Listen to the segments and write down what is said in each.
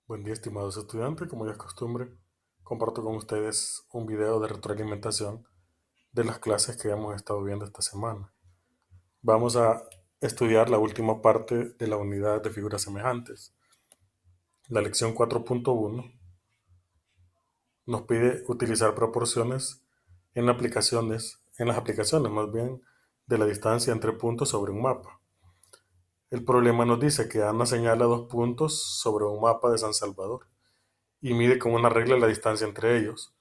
Buen día, estimados estudiantes. Como ya es costumbre, comparto con ustedes un video de retroalimentación de las clases que hemos estado viendo esta semana. Vamos a estudiar la última parte de la unidad de figuras semejantes. La lección 4.1 nos pide utilizar proporciones en las aplicaciones más bien, de la distancia entre puntos sobre un mapa. El problema nos dice que Ana señala dos puntos sobre un mapa de San Salvador y mide con una regla la distancia entre ellos,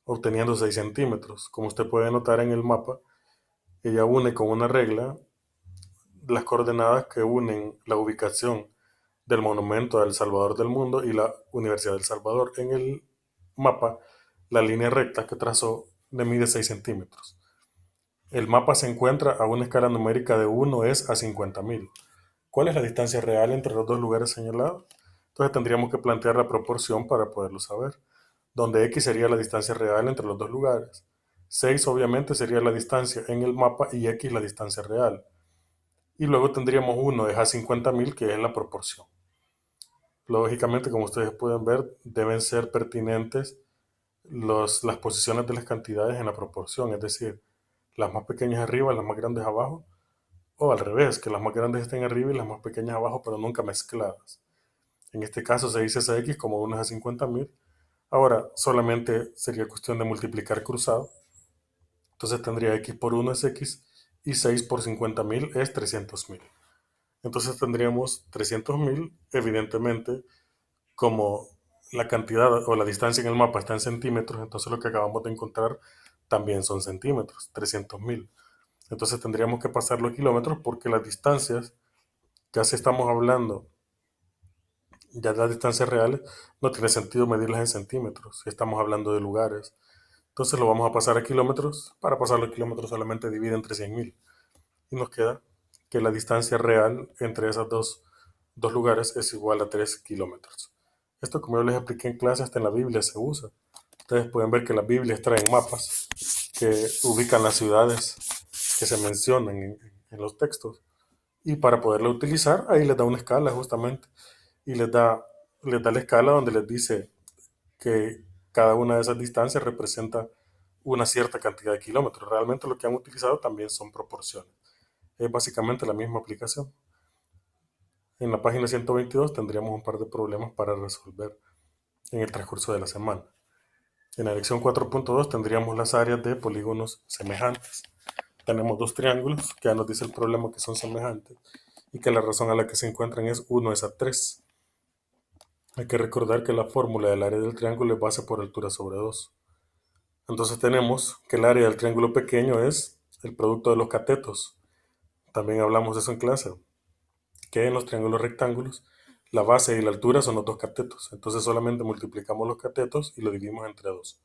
obteniendo 6 centímetros. Como usted puede notar en el mapa, ella une con una regla las coordenadas que unen la ubicación del monumento al Salvador del Mundo y la Universidad del Salvador. En el mapa, la línea recta que trazó le mide 6 centímetros. El mapa se encuentra a una escala numérica de 1 es a 50.000. ¿Cuál es la distancia real entre los dos lugares señalados? Entonces tendríamos que plantear la proporción para poderlo saber, donde x sería la distancia real entre los dos lugares. 6 obviamente sería la distancia en el mapa y x la distancia real. Y luego tendríamos 1 es a 50.000, que es la proporción. Lógicamente, como ustedes pueden ver, deben ser pertinentes las posiciones de las cantidades en la proporción, es decir, las más pequeñas arriba, las más grandes abajo, o al revés, que las más grandes estén arriba y las más pequeñas abajo, pero nunca mezcladas. En este caso se dice esa x como 1 es a 50.000. Ahora solamente sería cuestión de multiplicar cruzado. Entonces tendría x por 1 es x y 6 por 50.000 es 300.000. Entonces tendríamos 300.000, evidentemente, como la cantidad o la distancia en el mapa está en centímetros, entonces lo que acabamos de encontrar también son centímetros, 300.000. Entonces tendríamos que pasarlo a kilómetros porque las distancias, ya si estamos hablando ya las distancias reales, no tiene sentido medirlas en centímetros, si estamos hablando de lugares. Entonces lo vamos a pasar a kilómetros. Para pasarlo a kilómetros solamente divide entre 100.000. Y nos queda que la distancia real entre esos dos lugares es igual a 3 kilómetros. Esto, como yo les expliqué en clase, hasta en la Biblia se usa. Ustedes pueden ver que las Biblias traen mapas que ubican las ciudades que se mencionan en los textos. Y para poderlo utilizar, ahí les da una escala justamente. Y les da la escala donde les dice que cada una de esas distancias representa una cierta cantidad de kilómetros. Realmente lo que han utilizado también son proporciones. Es básicamente la misma aplicación. En la página 122 tendríamos un par de problemas para resolver en el transcurso de la semana. En la lección 4.2 tendríamos las áreas de polígonos semejantes. Tenemos dos triángulos que ya nos dice el problema que son semejantes y que la razón a la que se encuentran es 1 es a 3. Hay que recordar que la fórmula del área del triángulo es base por altura sobre 2. Entonces tenemos que el área del triángulo pequeño es el producto de los catetos. También hablamos de eso en clase, que en los triángulos rectángulos la base y la altura son los dos catetos. Entonces solamente multiplicamos los catetos y lo dividimos entre 2.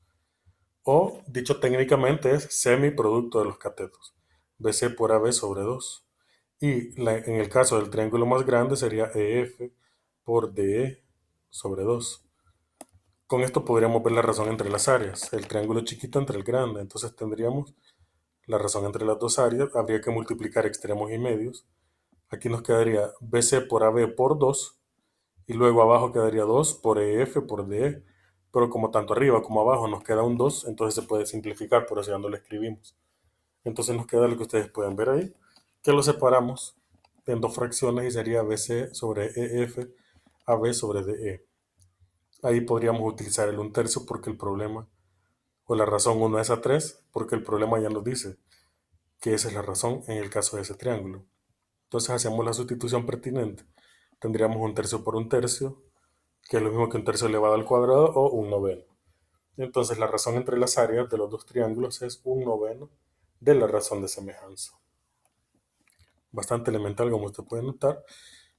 O, dicho técnicamente, es semiproducto de los catetos. BC por AB sobre 2. Y en el caso del triángulo más grande sería EF por DE sobre 2. Con esto podríamos ver la razón entre las áreas, el triángulo chiquito entre el grande. Entonces tendríamos la razón entre las dos áreas, habría que multiplicar extremos y medios. Aquí nos quedaría BC por AB por 2 y luego abajo quedaría 2 por EF por DE. Pero como tanto arriba como abajo nos queda un 2, entonces se puede simplificar, por eso ya no lo escribimos. Entonces nos queda lo que ustedes pueden ver ahí, que lo separamos en dos fracciones y sería BC sobre EF AB sobre DE. Ahí podríamos utilizar el 1/3 porque el problema, o la razón 1 es a 3, porque el problema ya nos dice que esa es la razón en el caso de ese triángulo. Entonces hacemos la sustitución pertinente. Tendríamos 1/3 por 1/3, que es lo mismo que 1/3 elevado al cuadrado o 1/9. Entonces la razón entre las áreas de los dos triángulos es 1/9 de la razón de semejanza. Bastante elemental, como usted puede notar.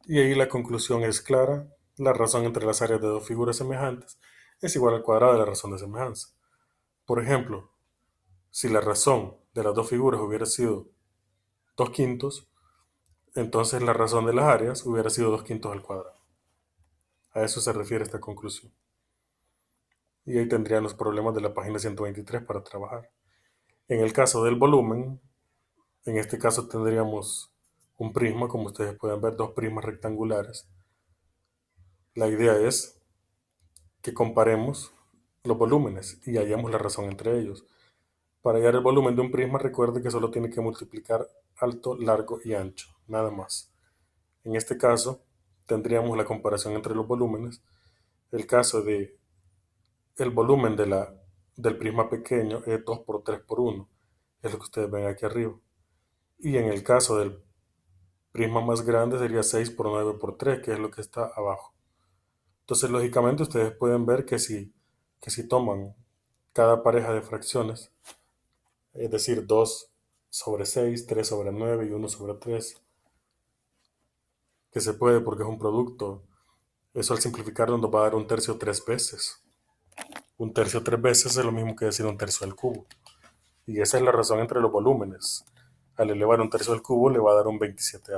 Y ahí la conclusión es clara. La razón entre las áreas de dos figuras semejantes es igual al cuadrado de la razón de semejanza. Por ejemplo, si la razón de las dos figuras hubiera sido 2/5, entonces la razón de las áreas hubiera sido 2/5 al cuadrado. A eso se refiere esta conclusión. Y ahí tendrían los problemas de la página 123 para trabajar. En el caso del volumen, en este caso tendríamos un prisma, como ustedes pueden ver, dos prismas rectangulares. La idea es que comparemos los volúmenes y hallemos la razón entre ellos. Para hallar el volumen de un prisma, recuerde que solo tiene que multiplicar alto, largo y ancho, nada más. En este caso, tendríamos la comparación entre los volúmenes. El caso de el volumen del prisma pequeño es 2 por 3 por 1, es lo que ustedes ven aquí arriba. Y en el caso del prisma más grande sería 6 por 9 por 3, que es lo que está abajo. Entonces, lógicamente, ustedes pueden ver que si toman cada pareja de fracciones, es decir, 2 sobre 6, 3 sobre 9 y 1 sobre 3, que se puede porque es un producto, eso al simplificarlo nos va a dar un tercio 3 veces. Un tercio 3 veces es lo mismo que decir un tercio al cubo. Y esa es la razón entre los volúmenes. Al elevar un tercio al cubo le va a dar un 27.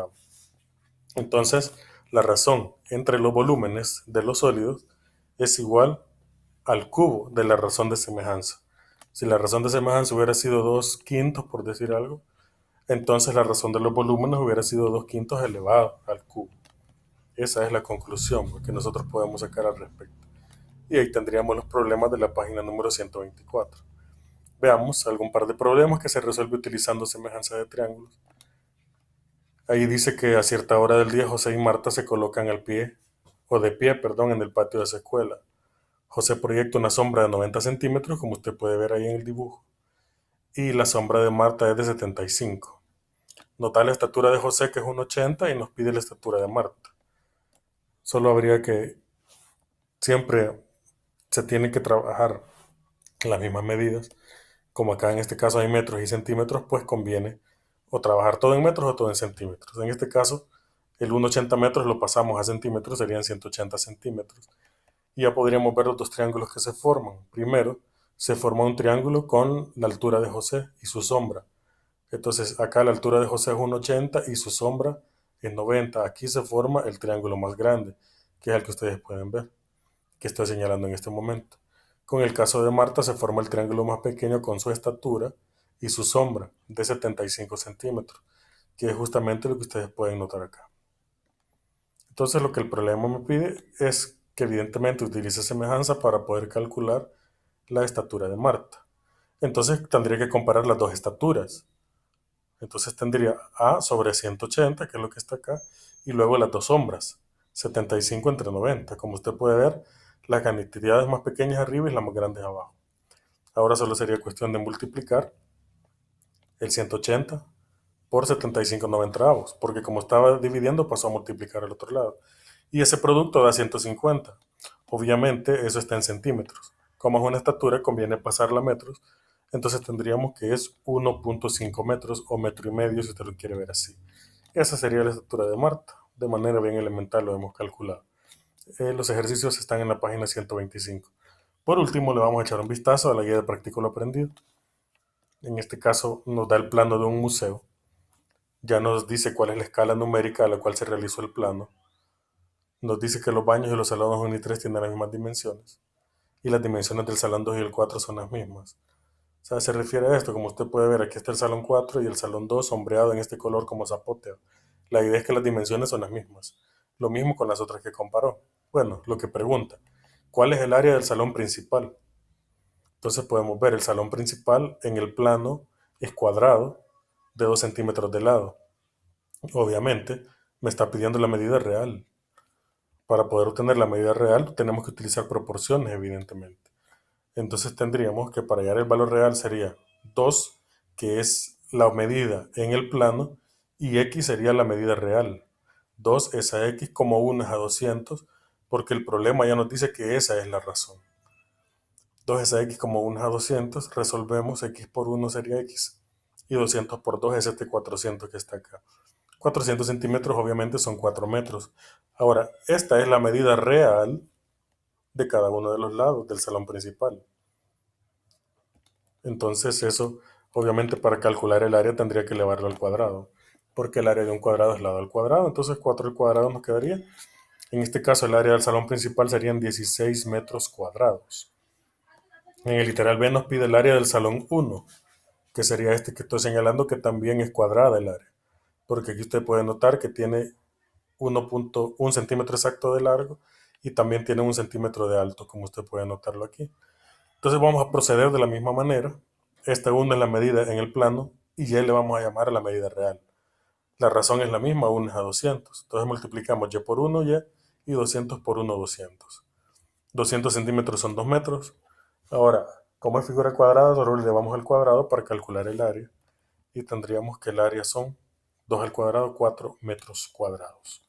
Entonces, la razón entre los volúmenes de los sólidos es igual al cubo de la razón de semejanza. Si la razón de semejanza hubiera sido 2 quintos, por decir algo, entonces la razón de los volúmenes hubiera sido 2 quintos elevado al cubo. Esa es la conclusión que nosotros podemos sacar al respecto. Y ahí tendríamos los problemas de la página número 124. Veamos algún par de problemas que se resuelve utilizando semejanza de triángulos. Ahí dice que a cierta hora del día José y Marta se colocan al pie, o de pie, perdón, en el patio de su escuela. José proyecta una sombra de 90 centímetros, como usted puede ver ahí en el dibujo, y la sombra de Marta es de 75. Nota la estatura de José, que es 1,80, y nos pide la estatura de Marta. Solo habría que, siempre se tienen que trabajar las mismas medidas. Como acá en este caso hay metros y centímetros, pues conviene o trabajar todo en metros o todo en centímetros. En este caso, el 1,80 metros lo pasamos a centímetros, serían 180 centímetros. Y ya podríamos ver los dos triángulos que se forman. Primero, se forma un triángulo con la altura de José y su sombra. Entonces, acá la altura de José es 1,80 y su sombra es 90. Aquí se forma el triángulo más grande, que es el que ustedes pueden ver, que estoy señalando en este momento. Con el caso de Marta se forma el triángulo más pequeño con su estatura y su sombra de 75 centímetros, que es justamente lo que ustedes pueden notar acá. Entonces lo que el problema me pide es que evidentemente utilice semejanza para poder calcular la estatura de Marta. Entonces tendría que comparar las dos estaturas. Entonces tendría A sobre 180, que es lo que está acá, y luego las dos sombras, 75 entre 90. Como usted puede ver, las cantidades más pequeñas arriba y las más grandes abajo. Ahora solo sería cuestión de multiplicar el 180 por 75/90, porque como estaba dividiendo pasó a multiplicar al otro lado. Y ese producto da 150. Obviamente eso está en centímetros. Como es una estatura, conviene pasarla a metros. Entonces tendríamos que es 1,5 metros o metro y medio si usted lo quiere ver así. Esa sería la estatura de Marta. De manera bien elemental lo hemos calculado. Los ejercicios están en la página 125. Por último, le vamos a echar un vistazo a la guía de Practico lo Aprendido. En este caso nos da el plano de un museo. Ya nos dice cuál es la escala numérica a la cual se realizó el plano. Nos dice que los baños y los salones 1 y 3 tienen las mismas dimensiones. Y las dimensiones del salón 2 y el 4 son las mismas. O sea, se refiere a esto, como usted puede ver, aquí está el salón 4 y el salón 2 sombreado en este color como zapote. La idea es que las dimensiones son las mismas. Lo mismo con las otras que comparó. Bueno, lo que pregunta, ¿cuál es el área del salón principal? Entonces podemos ver el salón principal en el plano es cuadrado de 2 centímetros de lado. Obviamente me está pidiendo la medida real. Para poder obtener la medida real tenemos que utilizar proporciones, evidentemente. Entonces tendríamos que para hallar el valor real sería 2, que es la medida en el plano, y x sería la medida real. 2 es a x como 1 es a 200, porque el problema ya nos dice que esa es la razón. 2 es a x como 1 es a 200, resolvemos, x por 1 sería x, y 200 por 2 es este 400 que está acá. 400 centímetros obviamente son 4 metros. Ahora, esta es la medida real de cada uno de los lados del salón principal. Entonces eso, obviamente para calcular el área tendría que elevarlo al cuadrado, porque el área de un cuadrado es lado al cuadrado, entonces 4 al cuadrado nos quedaría. En este caso el área del salón principal serían 16 metros cuadrados. En el literal B nos pide el área del salón 1, que sería este que estoy señalando, que también es cuadrada el área, porque aquí usted puede notar que tiene 1,1 centímetro exacto de largo y también tiene 1 centímetro de alto, como usted puede notarlo aquí. Entonces vamos a proceder de la misma manera. Esta 1 es la medida en el plano y y le vamos a llamar a la medida real. La razón es la misma, 1 es a 200. Entonces multiplicamos y por 1 y 200 por 1, 200. 200 centímetros son 2 metros. Ahora, como es figura cuadrada, solo le llevamos al cuadrado para calcular el área. Y tendríamos que el área son 2 al cuadrado, 4 metros cuadrados.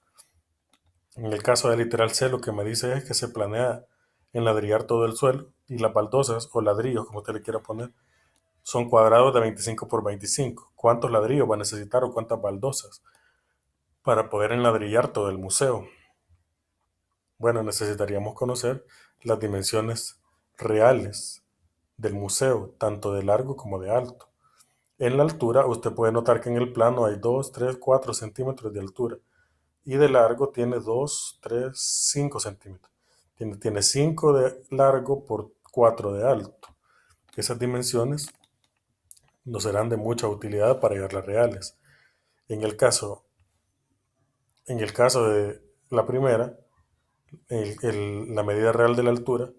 En el caso de literal C, lo que me dice es que se planea enladrillar todo el suelo y las baldosas o ladrillos, como usted le quiera poner, son cuadrados de 25 por 25. ¿Cuántos ladrillos va a necesitar o cuántas baldosas para poder enladrillar todo el museo? Bueno, necesitaríamos conocer las dimensiones reales del museo, tanto de largo como de alto. En la altura, usted puede notar que en el plano hay 2, 3, 4 centímetros de altura y de largo tiene 2, 3, 5 centímetros. Tiene 5 de largo por 4 de alto. Esas dimensiones nos serán de mucha utilidad para hallar las reales. En el caso, en el caso de la primera, la medida real de la altura,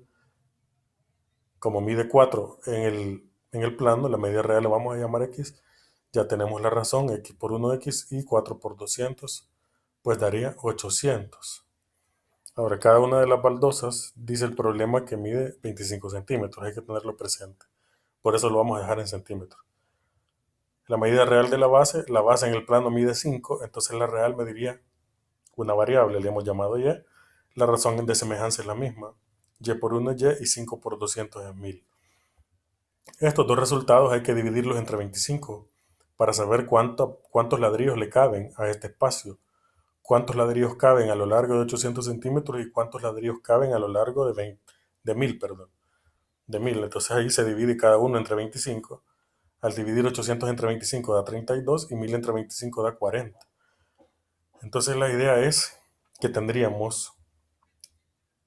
como mide 4 en el plano, la medida real la vamos a llamar x, ya tenemos la razón, x por 1x y 4 por 200, pues daría 800. Ahora, cada una de las baldosas dice el problema que mide 25 centímetros, hay que tenerlo presente. Por eso lo vamos a dejar en centímetros. La medida real de la base en el plano mide 5, entonces la real mediría una variable, le hemos llamado y. La razón de semejanza es la misma. Y por 1 es y 5 por 200 es 1000. Estos dos resultados hay que dividirlos entre 25 para saber cuántos ladrillos le caben a este espacio. Cuántos ladrillos caben a lo largo de 800 centímetros y cuántos ladrillos caben a lo largo de 1000, perdón. De 1000. Entonces ahí se divide cada uno entre 25. Al dividir 800 entre 25 da 32 y 1000 entre 25 da 40. Entonces la idea es que tendríamos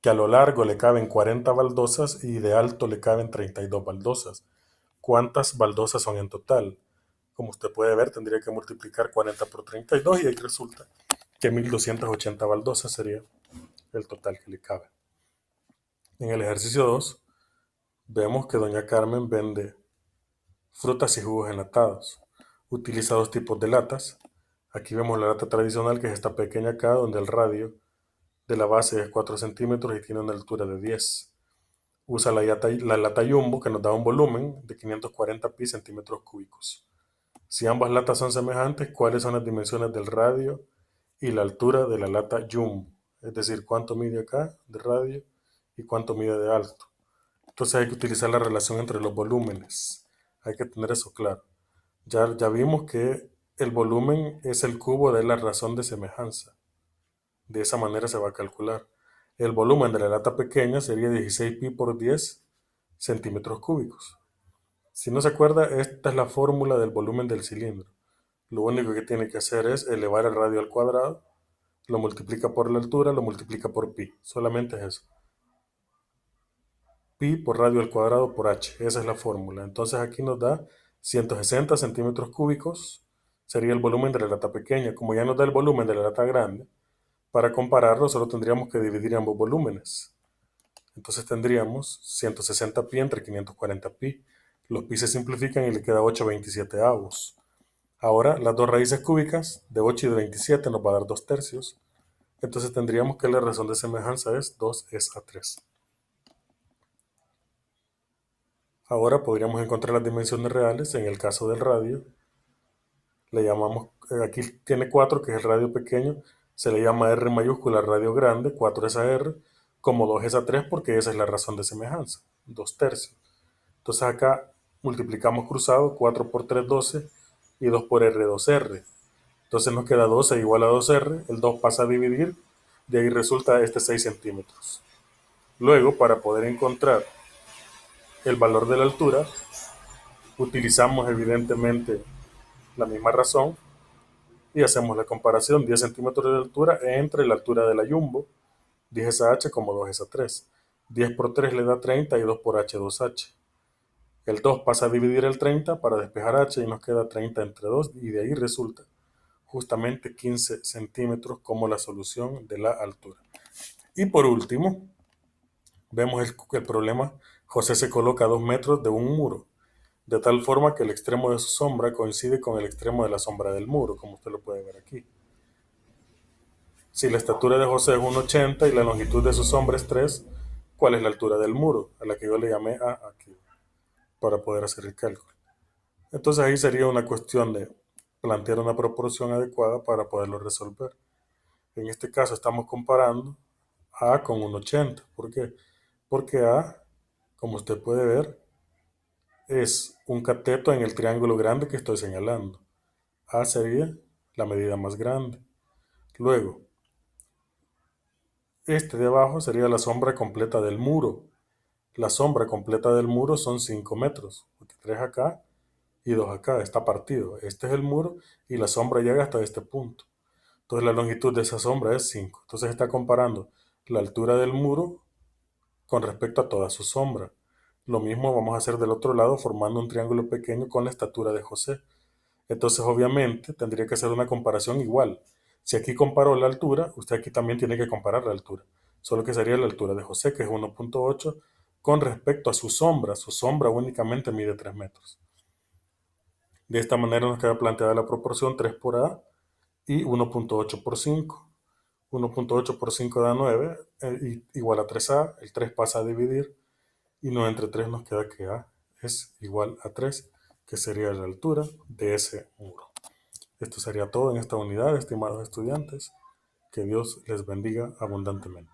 que a lo largo le caben 40 baldosas y de alto le caben 32 baldosas. ¿Cuántas baldosas son en total? Como usted puede ver, tendría que multiplicar 40 por 32 y ahí resulta que 1280 baldosas sería el total que le cabe. En el ejercicio 2 vemos que doña Carmen vende frutas y jugos enlatados. Utiliza dos tipos de latas. Aquí vemos la lata tradicional, que es esta pequeña acá, donde el radio de la base es 4 centímetros y tiene una altura de 10. Usa la lata Jumbo, que nos da un volumen de 540 pi centímetros cúbicos. Si ambas latas son semejantes, ¿cuáles son las dimensiones del radio y la altura de la lata Jumbo? Es decir, cuánto mide acá de radio y cuánto mide de alto. Entonces hay que utilizar la relación entre los volúmenes. Hay que tener eso claro. Ya vimos que el volumen es el cubo de la razón de semejanza. De esa manera se va a calcular. El volumen de la lata pequeña sería 16 pi por 10 centímetros cúbicos. Si no se acuerda, esta es la fórmula del volumen del cilindro. Lo único que tiene que hacer es elevar el radio al cuadrado, lo multiplica por la altura, lo multiplica por pi. Solamente es eso. Pi por radio al cuadrado por h. Esa es la fórmula. Entonces aquí nos da 160 centímetros cúbicos. Sería el volumen de la lata pequeña. Como ya nos da el volumen de la lata grande, para compararlo solo tendríamos que dividir ambos volúmenes. Entonces tendríamos 160 pi entre 540 pi. Los pi se simplifican y le queda 8/27 avos. Ahora las dos raíces cúbicas de 8 y de 27 nos va a dar 2 tercios. Entonces tendríamos que la razón de semejanza es 2 es a 3. Ahora podríamos encontrar las dimensiones reales. En el caso del radio, le llamamos, aquí tiene 4, que es el radio pequeño, se le llama R mayúscula al radio grande, 4 es a R, como 2 es a 3 porque esa es la razón de semejanza, 2 tercios. Entonces acá multiplicamos cruzado, 4 por 3, 12, y 2 por R, 2R. Entonces nos queda 12 igual a 2R, el 2 pasa a dividir, de ahí resulta este 6 centímetros. Luego, para poder encontrar el valor de la altura, utilizamos evidentemente la misma razón y hacemos la comparación: 10 centímetros de altura entre la altura de la Jumbo, 10 es a h como 2 es a 3. 10 por 3 le da 30 y 2 por h, 2h. El 2 pasa a dividir el 30 para despejar h y nos queda 30 entre 2 y de ahí resulta justamente 15 centímetros como la solución de la altura. Y por último, vemos el problema. José se coloca a 2 metros de un muro, de tal forma que el extremo de su sombra coincide con el extremo de la sombra del muro, como usted lo puede ver aquí. Si la estatura de José es 1,80 y la longitud de su sombra es 3, ¿cuál es la altura del muro? A la que yo le llamé A aquí, para poder hacer el cálculo. Entonces ahí sería una cuestión de plantear una proporción adecuada para poderlo resolver. En este caso estamos comparando A con 1,80. ¿Por qué? Porque A, como usted puede ver, es un cateto en el triángulo grande que estoy señalando. A sería la medida más grande. Luego, este de abajo sería la sombra completa del muro. La sombra completa del muro son 5 metros, porque 3 acá y 2 acá, está partido. Este es el muro y la sombra llega hasta este punto. Entonces la longitud de esa sombra es 5. Entonces está comparando la altura del muro con respecto a toda su sombra. Lo mismo vamos a hacer del otro lado formando un triángulo pequeño con la estatura de José. Entonces obviamente tendría que hacer una comparación igual. Si aquí comparo la altura, usted aquí también tiene que comparar la altura. Solo que sería la altura de José, que es 1,8, con respecto a su sombra. Su sombra únicamente mide 3 metros. De esta manera nos queda planteada la proporción 3 por A y 1,8 por 5. 1,8 por 5 da 9, igual a 3A. El 3 pasa a dividir y 9 entre 3 nos queda que A es igual a 3, que sería la altura de ese muro. Esto sería todo en esta unidad, estimados estudiantes. Que Dios les bendiga abundantemente.